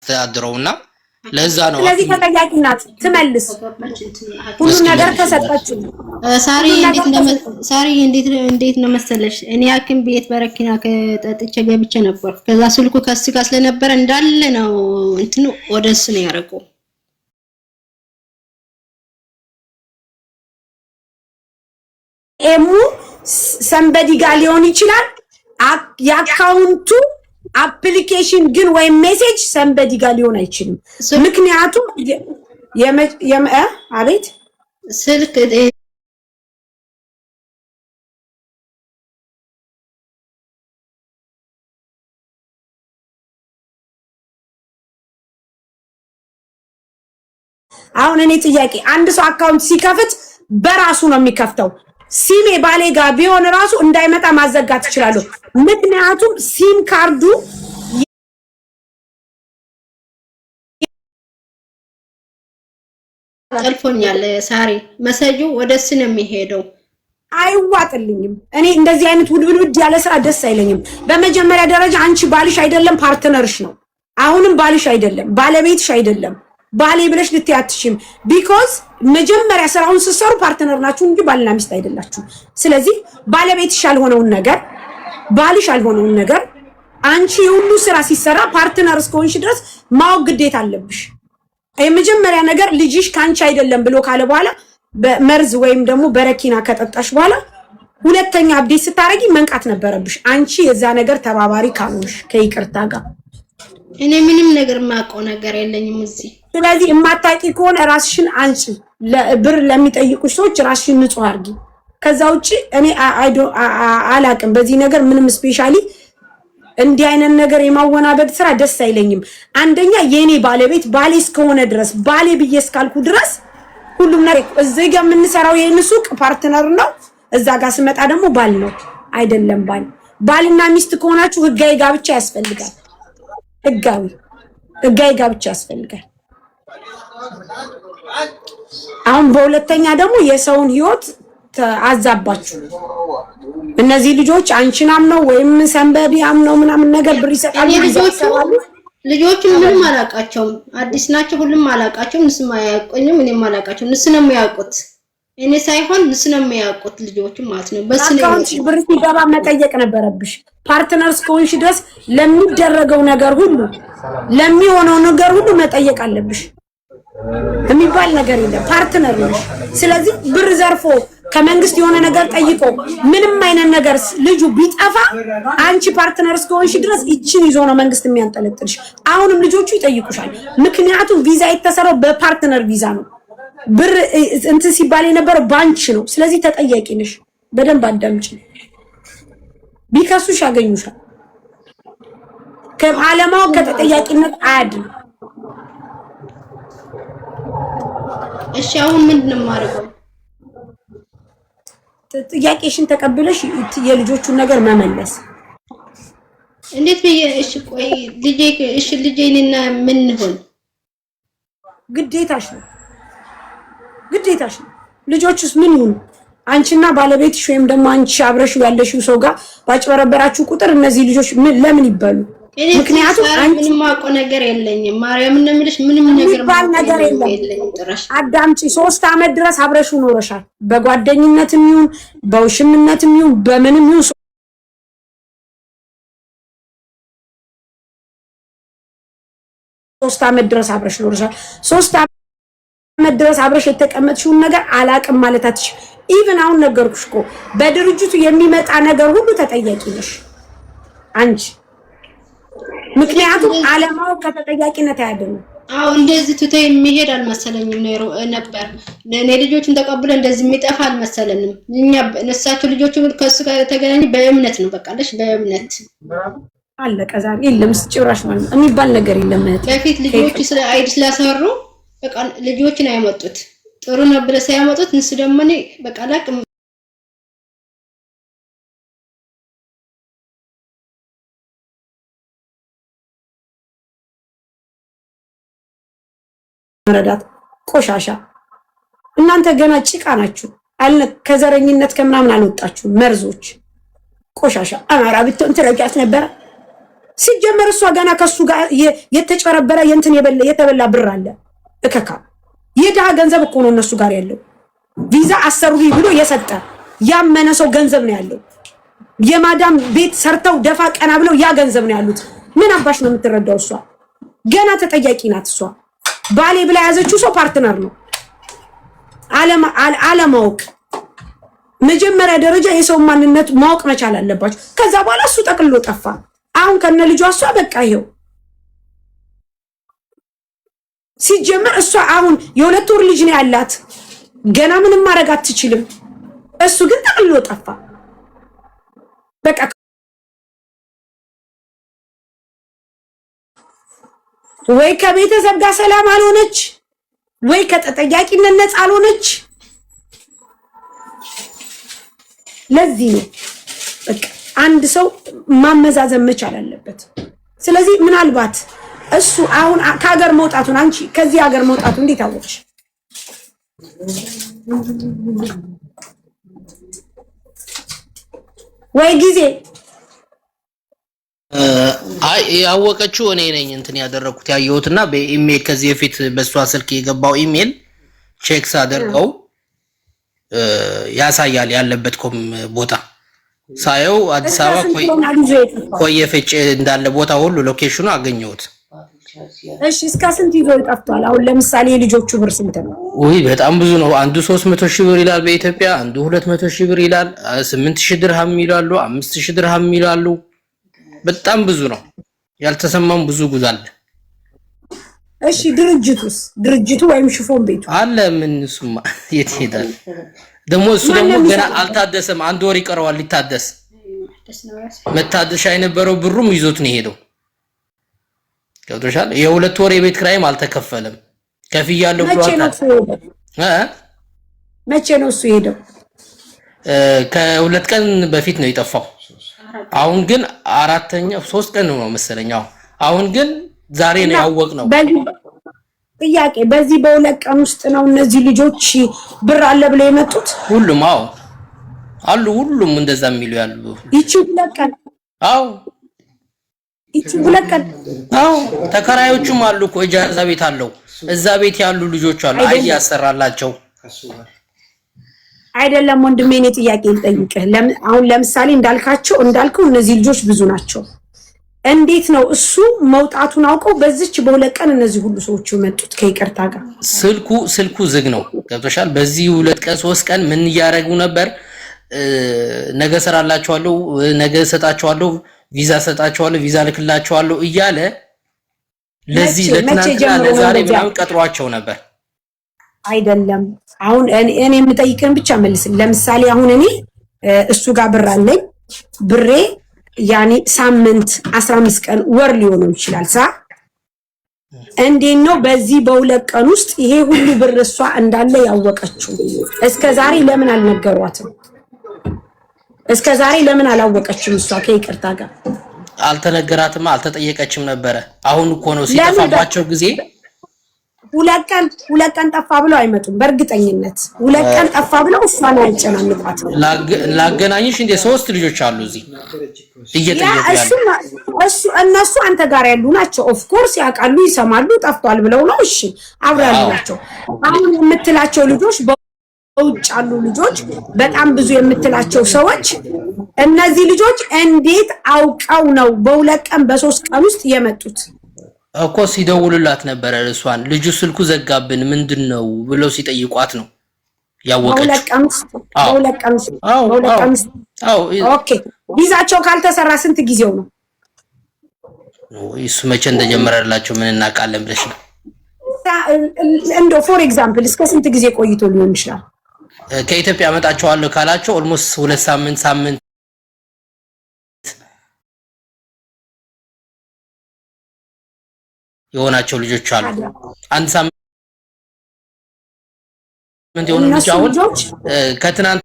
ተዳድረውና ለዛ ነው ስለዚህ ተጠያቂ ናት ትመልስ ሁሉ ነገር ተሰጣችሁ ሳሪ እንዴት ነው መሰለሽ እኔ ሐኪም ቤት በረኪና ከጠጥቼ ገብቼ ነበር ከዛ ስልኩ ከስ ጋር ስለነበረ እንዳለ ነው እንትኑ ወደስ ነው ያረቀው ኤሙ somebody ጋር ሊሆን ይችላል የአካውንቱ አፕሊኬሽን ግን ወይ ሜሴጅ somebody ጋር ሊሆን አይችልም ምክንያቱም አቤት ስልክ አሁን እኔ ጥያቄ አንድ ሰው አካውንት ሲከፍት በራሱ ነው የሚከፍተው ሲሜ ባሌ ጋር ቢሆን ራሱ እንዳይመጣ ማዘጋት ይችላል ምክንያቱም ሲም ካርዱ ጠልፎኛል ሳሪ መሰጁ ወደስ ነው የሚሄደው አይዋጥልኝም እኔ እንደዚህ አይነት ውድውድ ያለ ስራ ደስ አይለኝም በመጀመሪያ ደረጃ አንቺ ባልሽ አይደለም ፓርትነርሽ ነው አሁንም ባልሽ አይደለም ባለቤትሽ አይደለም ባሌ ብለሽ ልትያትሽም ቢኮዝ መጀመሪያ ስራውን ሲሰሩ ፓርትነር ናችሁ እንጂ ባልና ሚስት አይደላችሁ ስለዚህ ባለቤትሽ ያልሆነውን ነገር ባልሽ ያልሆነውን ነገር አንቺ ሁሉ ስራ ሲሰራ ፓርትነር እስከሆንሽ ድረስ ማው ግዴታ አለብሽ የመጀመሪያ ነገር ልጅሽ ካንቺ አይደለም ብሎ ካለ በኋላ በመርዝ ወይም ደግሞ በረኪና ከጠጣሽ በኋላ ሁለተኛ አብዴት ስታረጊ መንቃት ነበረብሽ አንቺ የዛ ነገር ተባባሪ ካሉሽ ከይቅርታ ጋር እኔ ምንም ነገር ማቆ ነገር የለኝም እዚህ ስለዚህ የማታቂ ከሆነ ራስሽን አንቺ ለብር ለሚጠይቁሽ ሰዎች ራስሽን ንጹህ አርጊ ከዛ ውጪ እኔ አላቅም በዚህ ነገር ምንም ስፔሻሊ እንዲህ አይነት ነገር የማወናበድ ስራ ደስ አይለኝም አንደኛ የኔ ባለቤት ባሌ እስከሆነ ድረስ ባሌ ብዬ እስካልኩ ድረስ ሁሉም ነገር እዚህ ጋር የምንሰራው የኔ ሱቅ ፓርትነር ነው እዛ ጋር ስመጣ ደግሞ ባል ነው አይደለም ባልና ሚስት ከሆናችሁ ህጋዊ ጋብቻ ያስፈልጋል ህጋዊ ጋብቻ ያስፈልጋል አሁን በሁለተኛ ደግሞ የሰውን ህይወት አዛባችሁ እነዚህ ልጆች አንቺናም ነው ወይም ሰንበዲያም ነው ምናምን ነገር ብር ይሰጣሉ ልጆቹ ምንም አላቃቸውም አዲስ ናቸው ሁሉም አላቃቸውም ንስማ ያቆኝም እኔም አላቃቸው ንስ ነው የሚያውቁት እኔ ሳይሆን ንስ ነው የሚያውቁት ልጆቹ ማለት ነው በስነ ብር ሲገባ መጠየቅ ነበረብሽ ፓርትነርስ ከሆንሽ ድረስ ለሚደረገው ነገር ሁሉ ለሚሆነው ነገር ሁሉ መጠየቅ አለብሽ የሚባል ነገር የለም ፓርትነር ነሽ ስለዚህ ብር ዘርፎ ከመንግስት የሆነ ነገር ጠይቆ ምንም አይነት ነገር ልጁ ቢጠፋ አንቺ ፓርትነርስ ከሆንሽ ድረስ እቺን ይዞ ነው መንግስት የሚያንጠለጥልሽ አሁንም ልጆቹ ይጠይቁሻል ምክንያቱም ቪዛ የተሰራው በፓርትነር ቪዛ ነው ብር እንት ሲባል የነበረው ባንች ነው ስለዚህ ተጠያቂ ነሽ በደንብ አዳምጪ ቢከሱሽ ያገኙሻል ከዓለማው ከተጠያቂነት አያድን እሺ አሁን ምንድነው ማረጋው ጥያቄሽን ተቀበለሽ የልጆቹን ነገር መመለስ እንዴት እሺ ቆይ ልጄንና ምን ሆነ ግዴታሽ ነው ልጆቹስ ምን ይሁን አንቺና ባለቤትሽ ወይም ደግሞ አንቺ አብረሽው ያለሽው ሰው ጋር ባጭበረበራችሁ ቁጥር እነዚህ ልጆች ምን ይባሉ ምክንያቱም ምንም ማቆ ነገር የለኝም ማርያም ነው የሚልሽ ምንም ነገር የለኝም ጥራሽ አዳምጪ 3 አመት ድረስ አብረሽው ኖረሻል በጓደኝነትም ይሁን በውሽምነትም ይሁን በምንም ይሁን 3 አመት ድረስ አብረሽ ኖረሻል 3 አመት ድረስ አብረሽ የተቀመጥሽውን ነገር አላቅም ማለታትሽ ኢቭን አሁን ነገርኩሽ እኮ በድርጅቱ የሚመጣ ነገር ሁሉ ተጠያቂ ነሽ አንቺ ምክንያቱም ዓለማው ከተጠያቂነት ያደኑ አው እንደዚህ ትተ የሚሄድ አልመሰለኝም ነበር ለኔ ልጆችን ተቀብለ እንደዚህ የሚጠፋ አልመሰለንም እኛ ነሳቸው ልጆቹ ከሱ ጋር ተገናኝ በእምነት ነው በቃለሽ በእምነት አለቀ ዛሬ የለም ጭራሽ ማለት የሚባል ነገር የለም በፊት ልጆቹ ስለ አይድ ስላሰሩ በቃ ልጆችን አይመጡት ጥሩ ነበር ሳይመጡት ንስ ደመኔ በቃ ላቅ መረዳት ቆሻሻ እናንተ ገና ጭቃ ናችሁ አለ ከዘረኝነት ከምናምን አልወጣችሁ መርዞች ቆሻሻ አማራ ብትሆን ትረቂያት ነበር ሲጀመር እሷ ገና ከሱ ጋር የተጨረበረ የተበላ ብር አለ። እከካ የድሃ ገንዘብ እኮ ነው እነሱ ጋር ያለው። ቪዛ አሰሩኝ ብሎ የሰጠ ያመነ ሰው ገንዘብ ነው ያለው። የማዳም ቤት ሰርተው ደፋ ቀና ብለው ያ ገንዘብ ነው ያሉት። ምን አባሽ ነው የምትረዳው? እሷ ገና ተጠያቂ ናት። እሷ ባሌ ብላ ያዘችው ሰው ፓርትነር ነው። አለማወቅ መጀመሪያ ደረጃ የሰው ማንነት ማወቅ መቻል አለባችሁ። ከዛ በኋላ እሱ ጠቅልሎ ጠፋ። አሁን ከነ ልጇ እሷ በቃ ይሄው ሲጀመር እሷ አሁን የ2 ወር ልጅ ነው ያላት። ገና ምንም ማድረግ አትችልም። እሱ ግን ጠቅልሎ ጠፋ። በቃ ወይ ከቤተሰብ ጋር ሰላም አልሆነች፣ ወይ ከተጠያቂነት ነፃ አልሆነች። ለዚህ ነው በቃ አንድ ሰው ማመዛዘን መቻል አለበት። ስለዚህ ምናልባት እሱ አሁን ከሀገር መውጣቱን አንቺ ከዚህ ሀገር መውጣቱ እንዴት አወቅሽ? ወይ ጊዜ አይ ያወቀችው እኔ ነኝ እንትን ያደረኩት ያየሁትና በኢሜል ከዚህ በፊት በሷ ስልክ የገባው ኢሜል ቼክ ሳደርገው ያሳያል ያለበት ቦታ ሳየው አዲስ አበባ ኮየ ፈጭ እንዳለ ቦታ ሁሉ ሎኬሽኑ አገኘሁት። እሺ እስከ ስንት ይዞ ይጠፍቷል? አሁን ለምሳሌ ልጆቹ ብር ስንት ነው? ወይ በጣም ብዙ ነው። አንዱ 300,000 ብር ይላል በኢትዮጵያ፣ አንዱ 200,000 ብር ይላል፣ 8,000 ድርሃም ይላሉ፣ 5,000 ድርሃም ይላሉ። በጣም ብዙ ነው። ያልተሰማም ብዙ ጉዝ አለ። እሺ ድርጅቱ ወይም ሽፎን ቤቱ አለ ምን እሱማ የት ሄዳል? ደግሞ እሱ ደግሞ ገና አልታደሰም። አንድ ወር ይቀረዋል ሊታደስ። መታደሻ የነበረው ብሩም ይዞት ነው ሄደው። ገብቶሻል? የ2 ወር የቤት ክራይም አልተከፈለም። ከፍያለሁ ብሏል። መቼ ነው እሱ ሄደው? ከ2 ቀን በፊት ነው የጠፋው። አሁን ግን 3 ቀን ነው መሰለኝ። አሁን ግን ዛሬ ነው ያወቅነው። ጥያቄ በዚህ በ2 ቀን ውስጥ ነው እነዚህ ልጆች ብር አለ ብለው የመጡት? ሁሉም አሉ ሁሉም እንደዛ የሚሉ ያሉ። ይቺ 2 ቀን ይቺ 2 ቀን ተከራዮቹም አሉ እኮ እጃዛ ቤት አለው። እዛ ቤት ያሉ ልጆች አሉ። አይ ያሰራላቸው አይደለም ወንድሜ። እኔ ጥያቄ ልጠይቅህ። አሁን ለምሳሌ እንዳልከው እነዚህ ልጆች ብዙ ናቸው። እንዴት ነው እሱ መውጣቱን አውቀው በዚች በ2 ቀን እነዚህ ሁሉ ሰዎች መጡት? ከይቅርታ ጋር ስልኩ ዝግ ነው። ገብቶሻል? በዚህ 2 ቀን 3 ቀን ምን እያደረጉ ነበር? ነገ ሰራላችኋለሁ፣ ነገ ሰጣችኋለሁ፣ ቪዛ ሰጣችኋለሁ፣ ቪዛ ልክላችኋለሁ እያለ ለዚህ ለትናንትና ለዛሬ ምናምን ቀጥሯቸው ነበር። አይደለም አሁን እኔ የምጠይቅን ብቻ መልስልኝ። ለምሳሌ አሁን እኔ እሱ ጋር ብር አለኝ። ብሬ ያኔ ሳምንት 15 ቀን ወር ሊሆነው ይችላል። እንዴት ነው በዚህ በ2 ቀን ውስጥ ይሄ ሁሉ ብር እሷ እንዳለ ያወቀችው? እስከዛሬ ለምን አልነገሯትም? እስከዛሬ ለምን አላወቀችም? እሷ ከይቅርታ ጋር አልተነገራትም፣ አልተጠየቀችም ነበረ። አሁን እኮ ነው ሲጠፋባቸው ጊዜ 2 ቀን ጠፋ ብለው አይመጡም። በእርግጠኝነት 2 ቀን ጠፋ ብለው እሷን አይጨናንቋት። ላገናኝሽ እንደ 3 ልጆች አሉ እዚህ እየጠየቁ ያሉ እነሱ አንተ ጋር ያሉ ናቸው። ኦፍ ኮርስ ያውቃሉ፣ ይሰማሉ። ጠፍቷል ብለው ነው እሺ አብራሉ ናቸው። አሁን የምትላቸው ልጆች በውጭ አሉ ልጆች፣ በጣም ብዙ የምትላቸው ሰዎች፣ እነዚህ ልጆች እንዴት አውቀው ነው በ2 ቀን በ3 ቀን ውስጥ የመጡት? እኮ ሲደውሉላት ነበር። እሷን ልጁ ስልኩ ዘጋብን ምንድነው ብለው ሲጠይቋት ነው ያወቀችው። በ2 ቀን ውስጥ ኦኬ። ቪዛቸው ካልተሰራ ስንት ጊዜው ነው? እሱ መቼ እንደጀመረላቸው ምን እናውቃለን ብለሽ ነው? እንደው ፎር ኤግዛምፕል እስከ ስንት ጊዜ ቆይቶ ሊሆን ይችላል? ከኢትዮጵያ አመጣቸዋለሁ ካላቸው ኦልሞስት 2 ሳምንት የሆናቸው ልጆች አሉ። 1 ሳምንት የሆኑ ልጆች አሁን ከትናንት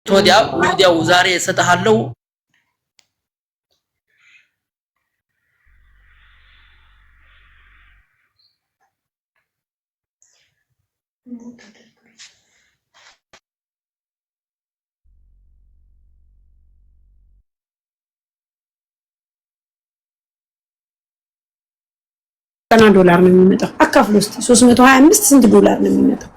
ወዲያው ዛሬ እሰጥሃለሁ $90 ነው የሚመጣው። አካፍሎ እስቲ 325 ስንት ዶላር ነው የሚመጣው?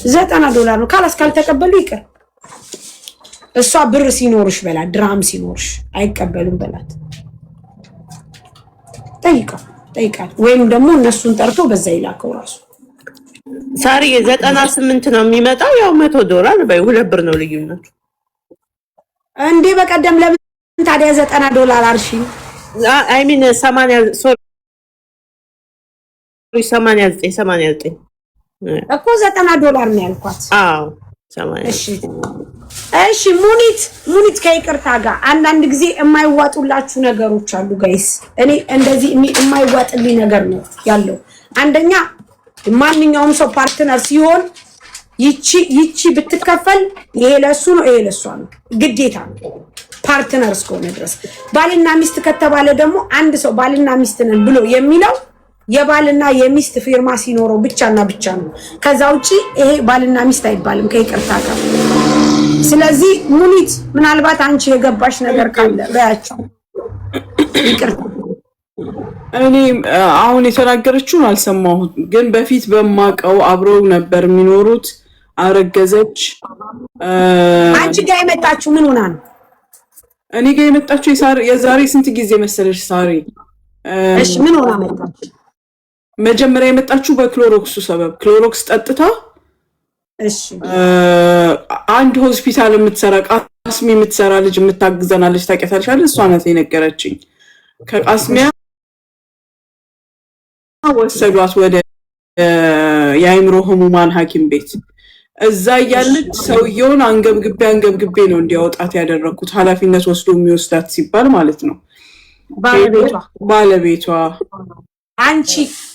$90 ነው። ካላስ ካልተቀበሉ ይቅር። እሷ ብር ሲኖርሽ በላት፣ ድራም ሲኖርሽ አይቀበሉም በላት። ጠይቃት ወይም ደግሞ እነሱን ጠርቶ በዛ ይላከው ራሱ። ሳሪ 98 ነው የሚመጣው። ያው $100 በይ 2 ብር ነው ልዩነቱ። እንዴ በቀደም ለምን ታዲያ $90 አርሺ? አይ ሚን 89 እኮ $90 ነው ያልኳት። አዎ 80። እሺ ሙኒት ከይቅርታ ጋር አንዳንድ ጊዜ የማይዋጡላችሁ ነገሮች አሉ ጋይስ። እኔ እንደዚህ የማይዋጥልኝ ነገር ነው ያለው። አንደኛ ማንኛውም ሰው ፓርትነር ሲሆን ይቺ ብትከፈል ይሄ ለሱ ነው ይሄ ለሷ ነው፣ ግዴታ ነው ፓርትነር እስከሆነ ድረስ። ባልና ሚስት ከተባለ ደግሞ አንድ ሰው ባልና ሚስት ነን ብሎ የሚለው የባልና የሚስት ፊርማ ሲኖረው ብቻና ብቻ ነው። ከዛ ውጪ ይሄ ባልና ሚስት አይባልም ከይቅርታ ጋር። ስለዚህ ሙኒት ምናልባት አንቺ የገባሽ ነገር ካለ በያቸው። ይቅርታ እኔ አሁን የተናገረችውን አልሰማሁም፣ ግን በፊት በማቀው አብረው ነበር የሚኖሩት። አረገዘች። አንቺ ጋር የመጣችው ምን ሆና ነው? እኔ ጋር የመጣችው የዛሬ ስንት ጊዜ መሰለሽ ሳሪ? እሺ ምን ሆና መጣች? መጀመሪያ የመጣችው በክሎሮክሱ ሰበብ ክሎሮክስ ጠጥታ። እሺ አንድ ሆስፒታል የምትሰራ ቃስሚ የምትሰራ ልጅ የምታግዘናለች፣ ታውቂያታለሽ አይደል? እሷ ናት የነገረችኝ። ከቃስሚያ ወሰዷት ወደ የአይምሮ ህሙማን ሐኪም ቤት። እዛ ያለች ሰውየውን አንገብግቤ ነው እንዲያወጣት ያደረኩት፣ ኃላፊነት ወስዶ የሚወስዳት ሲባል ማለት ነው ባለቤቷ።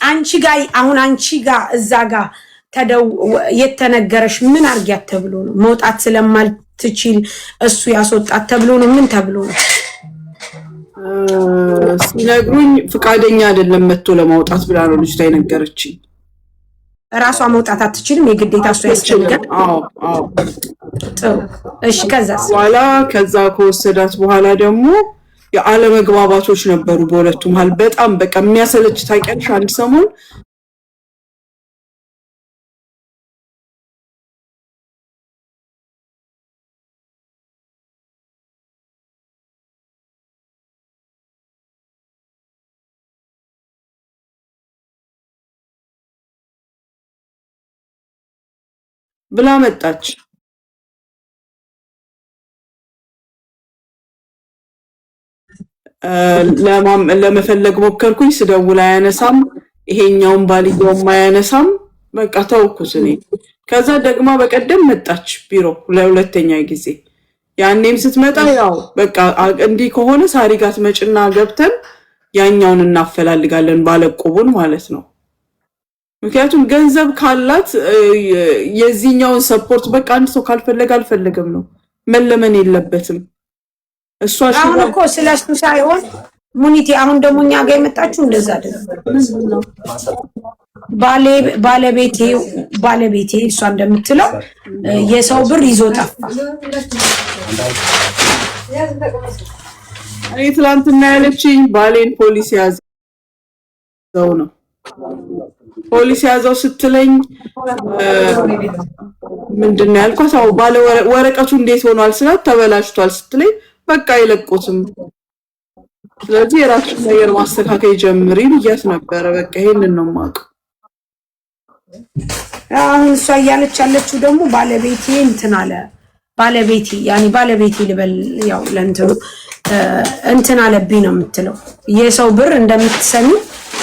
አንቺ ጋር አሁን አንቺ ጋር እዛ ጋር የተነገረሽ ምን አርጊያት ተብሎ ነው? መውጣት ስለማልትችል እሱ ያስወጣት ተብሎ ነው? ምን ተብሎ ነው? ሲነግሩኝ ፍቃደኛ አይደለም መጥቶ ለማውጣት ብላ ነው ልጅቷ የነገረችኝ። ራሷ መውጣት አትችልም፣ የግዴታ እሱ ያስፈልጋል። አዎ ጥሩ እሺ። ከዛ ከወሰዳት በኋላ ደግሞ የአለመግባባቶች ነበሩ በሁለቱም መሃል። በጣም በቃ የሚያሰለች ታውቂያለሽ። አንድ ሰሞን ብላ መጣች። ለመፈለግ ሞከርኩኝ፣ ስደውል አያነሳም፣ ይሄኛውን ባልየውም አያነሳም። በቃ ተውኩት እኔ። ከዛ ደግማ በቀደም መጣች ቢሮ ለሁለተኛ ጊዜ። ያኔም ስትመጣ ያው በቃ እንዲህ ከሆነ ሳሪ ጋር ትመጭና ገብተን ያኛውን እናፈላልጋለን፣ ባለቆቡን ማለት ነው። ምክንያቱም ገንዘብ ካላት የዚህኛውን ሰፖርት በቃ አንድ ሰው ካልፈለገ አልፈለገም ነው፣ መለመን የለበትም። እሷ አሁን እኮ ስለሱ ሳይሆን ሙኒቲ፣ አሁን ደግሞ እኛ ጋር የመጣችሁ እንደዛ አይደለም። ባለቤቴ እሷ እንደምትለው የሰው ብር ይዞ ጠፋ። እኔ ትላንትና ያለችኝ ባሌን ፖሊስ ያዘው ነው። ፖሊስ ያዘው ስትለኝ ምንድን ነው ያልኳት? አዎ ባለ ወረቀቱ እንዴት ሆኗል ስላት ተበላሽቷል ስትለኝ በቃ አይለቁትም፣ ስለዚህ የራስሽ ነገር ማስተካከል ጀምሪ ብያት ነበረ። በቃ ይሄንን ነው የማውቀው። አሁን እሷ እያለች ያለችው ደግሞ ባለቤቴ እንትን አለ፣ ባለቤቴ ልበል ያው ለእንትኑ እንትን አለብኝ ነው የምትለው። የሰው ብር እንደምትሰሚ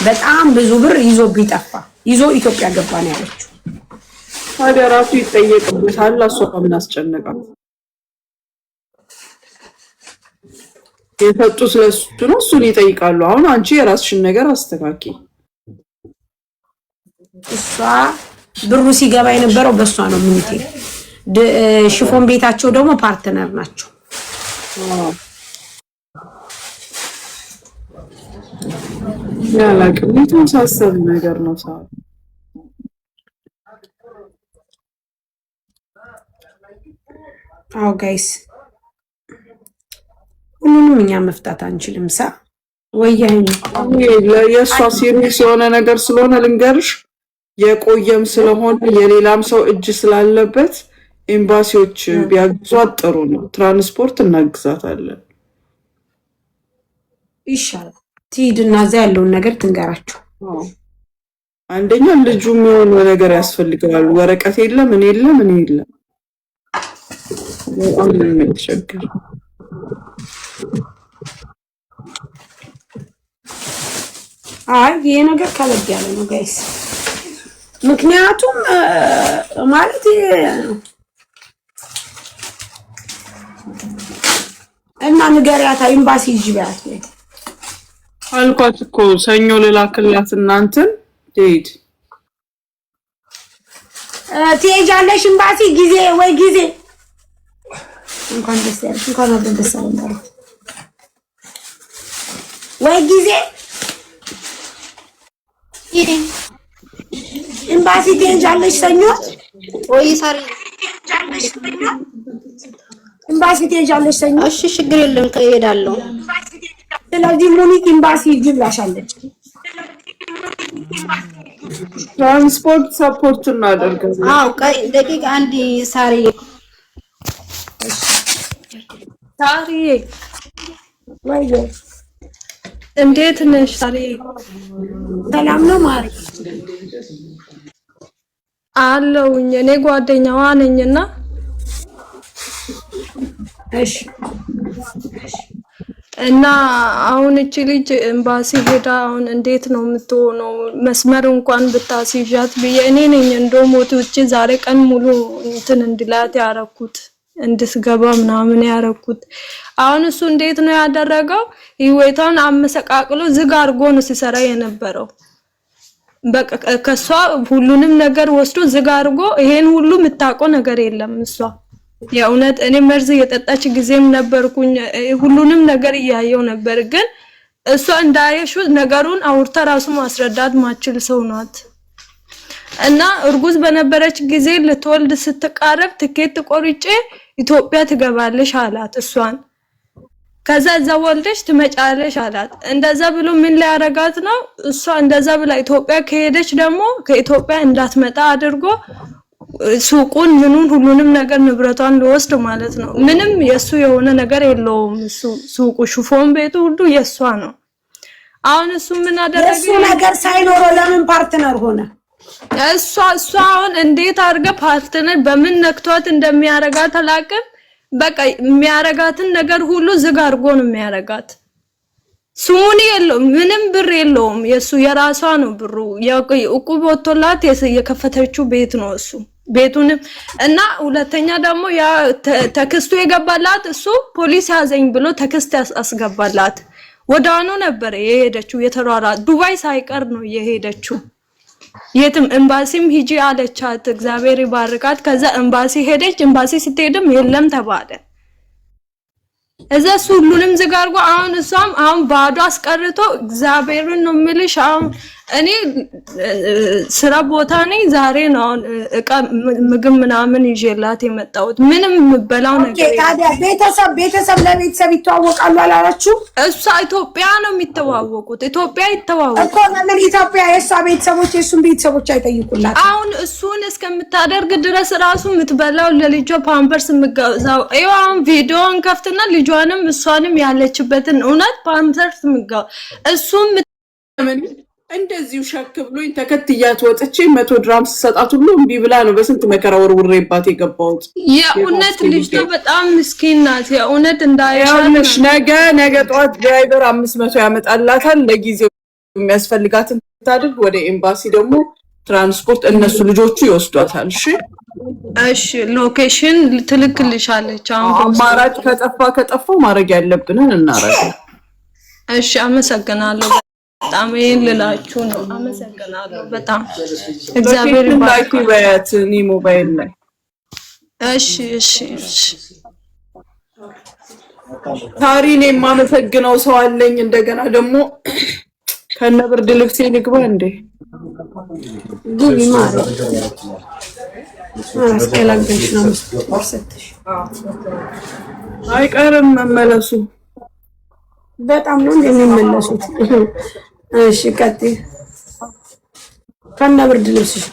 በጣም ብዙ ብር ይዞ ቢጠፋ ይዞ ኢትዮጵያ ገባ ነው ያለችው። ታዲያ ራሱ ይጠየቅበታል። እሷ ከምን አስጨነቃት? የሰጡት ለሱ ነው፣ እሱን ይጠይቃሉ። አሁን አንቺ የራስሽን ነገር አስተካኪ። እሷ ብሩ ሲገባ የነበረው በእሷ ነው። ምንቴ ሽፎን ቤታቸው ደግሞ ፓርትነር ናቸው። ያላቅም የተመሳሰለ ነገር ነው። ሳው አዎ ጋይስ፣ ሁሉንም እኛ መፍታት አንችልም። ወያኔ የእሷ ሲሪየስ የሆነ ነገር ስለሆነ ልንገርሽ፣ የቆየም ስለሆነ የሌላም ሰው እጅ ስላለበት ኤምባሲዎች ቢያግዟት ጥሩ ነው። ትራንስፖርት እናግዛታለን። ይሻላል። ትሂድና እዛ ያለውን ነገር ትንገራቸው። አንደኛ ልጁም የሆነ ነገር ያስፈልጋል። ወረቀት የለም ምን የለም ምን የለም። በጣም ነው የሚያስቸግር። አይ ይሄ ነገር ከበድ ያለ ነው ጋይስ። ምክንያቱም ማለት እና ንገሪያታ ኤምባሲ ሂጂ በያት አልኳት እኮ ሰኞ ልላክላት እናንተን ትሄድ ትሄጃለሽ ኤምባሲ ጊዜ ወይ ጊዜ እንኳን ደስ ያለሽ እንኳን አብረን ደስ አለን ወይ ጊዜ ኤምባሲ ትሄጃለሽ ሰኞ ወይ ሳሪ ኤምባሲ ትሄጃለሽ ሰኞ? እሺ ችግር የለም እሄዳለሁ። ስለዚህ ሙኒት ኤምባሲ ይብላሻለች። ትራንስፖርት ሰፖርት እናደርጋለን። አዎ ደቂቃ አንድ ሳሪ ወይ እንዴት ነሽ ሳሪ? ሰላም ነው ማሪ? አለሁኝ እኔ ጓደኛዋ ነኝና እሺ እና አሁን እቺ ልጅ ኤምባሲ ሄዳ አሁን እንዴት ነው የምትሆነው? መስመር እንኳን ብታስይዣት ብዬ እኔ ነኝ እንደውም ወጥቼ ዛሬ ቀን ሙሉ እንትን እንድላት ያረኩት እንድትገባ ምናምን ያረኩት። አሁን እሱ እንዴት ነው ያደረገው? ህይወቷን አመሰቃቅሎ ዝግ አድርጎ ነው ሲሰራ የነበረው። በቃ ከሷ ሁሉንም ነገር ወስዶ ዝግ አድርጎ ይሄን ሁሉ የምታውቀው ነገር የለም እሷ። የእውነት እኔ መርዝ የጠጣች ጊዜም ነበርኩኝ ሁሉንም ነገር እያየው ነበር። ግን እሷ እንዳየሽው ነገሩን አውርታ ራሱ ማስረዳት ማችል ሰው ናት። እና እርጉዝ በነበረች ጊዜ ልትወልድ ስትቃረብ ትኬት ቆርጬ ኢትዮጵያ ትገባለሽ አላት እሷን። ከዛ እዛ ወልደሽ ትመጫለሽ አላት። እንደዛ ብሎ ምን ሊያረጋት ነው? እሷ እንደዛ ብላ ኢትዮጵያ ከሄደች ደግሞ ከኢትዮጵያ እንዳትመጣ አድርጎ ሱቁን ምኑን ሁሉንም ነገር ንብረቷን ሊወስድ ማለት ነው። ምንም የሱ የሆነ ነገር የለውም። እሱ ሱቁ ሹፎን ቤቱ ሁሉ የሷ ነው። አሁን እሱ ምን አደረገ? የሱ ነገር ሳይኖረው ለምን ፓርትነር ሆነ? እሷ አሁን እንዴት አድርገ ፓርትነር በምን ነክቷት እንደሚያረጋት አላውቅም። በቃ የሚያረጋትን ነገር ሁሉ ዝግ አድርጎ ነው የሚያረጋት። ሱኒ የለውም ምንም ብር የለውም። የሱ የራሷ ነው ብሩ። የዕቁብ ወጥቶላት የከፈተችው ቤት ነው እሱ ቤቱንም እና ሁለተኛ ደግሞ ያ ተክስቱ የገባላት እሱ ፖሊስ ያዘኝ ብሎ ተክስት አስገባላት። ወዳኑ ነበር የሄደችው የተሯራ ዱባይ ሳይቀር ነው የሄደችው። የትም ኤምባሲም ሂጂ አለቻት። እግዚአብሔር ይባርካት። ከዛ ኤምባሲ ሄደች። ኤምባሲ ስትሄድም የለም ተባለ። እዛ ሁሉንም ዝግ አድርጎ አሁን እሷም አሁን ባዶ አስቀርቶ እግዚአብሔርን ነው የምልሽ። አሁን እኔ ስራ ቦታ ነኝ። ዛሬ ነው እቃ ምግብ ምናምን ይዤላት የመጣሁት። ምንም የምበላው ነገር ታዲያ ቤተሰብ ለቤተሰብ ይተዋወቃሉ አላላችሁ? እሷ ኢትዮጵያ ነው የሚተዋወቁት። ኢትዮጵያ ይተዋወቁ እኮ ለምን ኢትዮጵያ የእሷ ቤተሰቦች የእሱን ቤተሰቦች አይጠይቁላት? አሁን እሱን እስከምታደርግ ድረስ ራሱ የምትበላው ለልጇ ፓምፐርስ የምትገዛው ይኸው አሁን ቪዲዮን ከፍትና ልጇንም እሷንም ያለችበትን እውነት ፓምፐርስ የምትገዛው እሱም እንደዚሁ ሸክ ብሎኝ ተከትያት ወጥቼ 100 ድራም ስሰጣት ሁሉ እምቢ ብላ ነው በስንት መከራ ወርውሬባት የገባሁት። የእውነት ልጅቷ በጣም ምስኪን ናት። የእውነት እንዳይሻለሽ ነገ ጠዋት ድራይቨር 500 ያመጣላታል። ለጊዜው የሚያስፈልጋትን ታድርግ። ወደ ኤምባሲ ደግሞ ትራንስፖርት እነሱ ልጆቹ ይወስዷታል። እሺ ሎኬሽን ትልክልሻለች። አሁን አማራጭ ከጠፋ ማድረግ ያለብንን እናረጋለን። እሺ አመሰግናለሁ። በጣም ይሄን ልላችሁ ነው። አመሰግናለሁ በጣም እግዚአብሔር ይባርክ። በያት እኔ ሞባይል ላይ እሺ ታሪኔ የማመሰግነው ሰው አለኝ። እንደገና ደግሞ ከነብርድ ልብሴ ልግባ እንዴ ግቢ ማለት አስቀላግሽ ነው መስጠትሽ አይቀርም መመለሱ። በጣም ነው የሚመለሱት። እሺ ቀጥይ። ከነ ብርድ ልብስሽ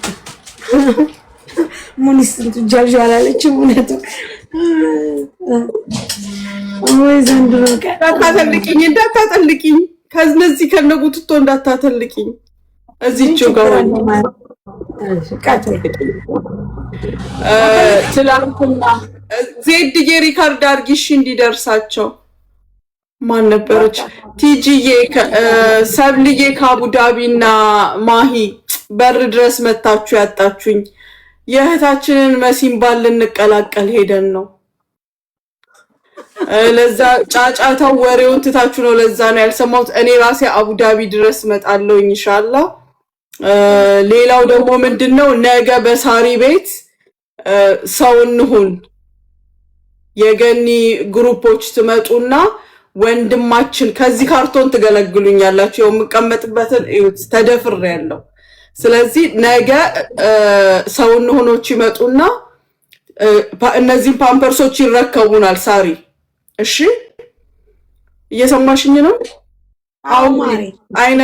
ሙኒስትር ትጃጅ አላለችም። እውነቱ ወይ ዘንድሮ እንዳታጠልቂኝ ከነዚህ ከነጉትቶ እንዳታጠልቂኝ እዚህው ጋር ትላንትና ዜድዬ ሪካርድ አድርጊሽ እንዲደርሳቸው ማን ነበረች? ቲጂዬ ሰብልዬ ከአቡዳቢና ማሂ በር ድረስ መታችሁ ያጣችሁኝ። የእህታችንን መሲን ባል ልንቀላቀል ሄደን ነው። ለዛ ጫጫታው ወሬውን ትታችሁ ነው። ለዛ ነው ያልሰማሁት። እኔ ራሴ አቡዳቢ ድረስ መጣለሁ ኢንሻአላህ። ሌላው ደግሞ ምንድነው ነገ በሳሪ ቤት ሰው እንሁን የገኒ ግሩፖች ትመጡና ወንድማችን ከዚህ ካርቶን ትገለግሉኛላችሁ። ያው የምቀመጥበትን እዩት፣ ተደፍሬያለሁ። ስለዚህ ነገ ሰው እንሆኖች ይመጡና እነዚህ ፓምፐርሶች ይረከቡናል። ሳሪ እሺ፣ እየሰማሽኝ ነው? አሁን አይኔ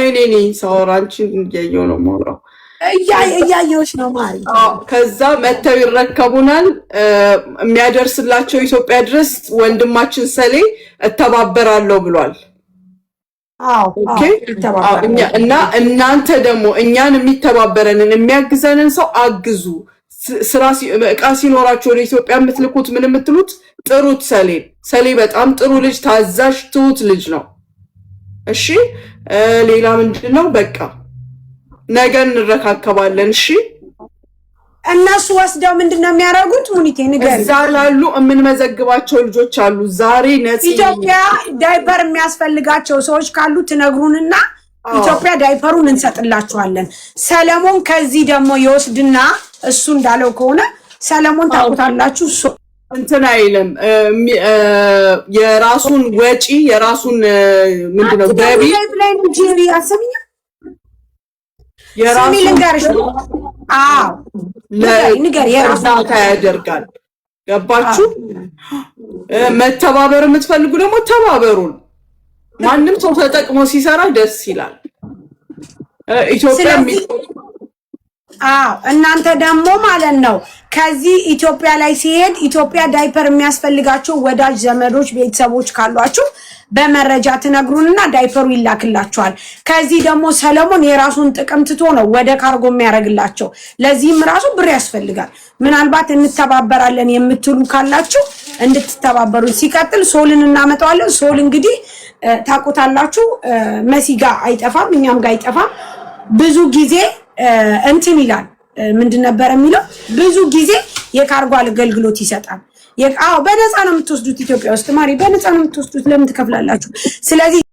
ሳወራ አንቺን እያየሁ ነው የማወራው። እያየሁሽ ነው ማሪ። ከዛ መተው ይረከቡናል። የሚያደርስላቸው ኢትዮጵያ ድረስ ወንድማችን ሰሌ እተባበራለሁ ብሏል። ኦኬ እና እናንተ ደግሞ እኛን የሚተባበረንን የሚያግዘንን ሰው አግዙ። ስራ እቃ ሲኖራችሁ ወደ ኢትዮጵያ የምትልኩት ምን የምትሉት ጥሩት። ሰሌ በጣም ጥሩ ልጅ፣ ታዛዥ ትሁት ልጅ ነው። እሺ ሌላ ምንድነው? በቃ ነገ እንረካከባለን። እሺ እነሱ ወስደው ምንድነው የሚያደርጉት? ሙኒቴ ንገሪ። እዛ ላሉ የምንመዘግባቸው ልጆች አሉ። ዛሬ ነፂ ኢትዮጵያ ዳይፐር የሚያስፈልጋቸው ሰዎች ካሉ ትነግሩንና ኢትዮጵያ ዳይፐሩን እንሰጥላችኋለን። ሰለሞን ከዚህ ደግሞ ይወስድና እሱ እንዳለው ከሆነ ሰለሞን ታውቁታላችሁ፣ እንትን አይልም። የራሱን ወጪ የራሱን ምንድነው ገቢ ላይ ጂሪ አሰሚኛ የራሱ ልንገርሽ። ንገር የራሱ ያደርጋል። ገባችሁ? መተባበር የምትፈልጉ ደግሞ ተባበሩን። ማንም ሰው ተጠቅሞ ሲሰራ ደስ ይላል። ኢትዮጵያ እናንተ ደግሞ ማለት ነው ከዚህ ኢትዮጵያ ላይ ሲሄድ ኢትዮጵያ ዳይፐር የሚያስፈልጋቸው ወዳጅ ዘመዶች ቤተሰቦች ካሏችሁ በመረጃ ትነግሩንና ዳይፐሩ ይላክላችኋል። ከዚህ ደግሞ ሰለሞን የራሱን ጥቅም ትቶ ነው ወደ ካርጎ የሚያደርግላቸው። ለዚህም ራሱ ብር ያስፈልጋል። ምናልባት እንተባበራለን የምትሉ ካላችሁ እንድትተባበሩ። ሲቀጥል ሶልን እናመጣዋለን። ሶል እንግዲህ ታውቁታላችሁ፣ መሲ ጋር አይጠፋም፣ እኛም ጋር አይጠፋም። ብዙ ጊዜ እንትን ይላል። ምንድን ነበር የሚለው? ብዙ ጊዜ የካርጎ አገልግሎት ይሰጣል። በነፃ ነው የምትወስዱት። ኢትዮጵያ ውስጥ ማሪ በነፃ ነው የምትወስዱት። ለምን ትከፍላላችሁ? ስለዚህ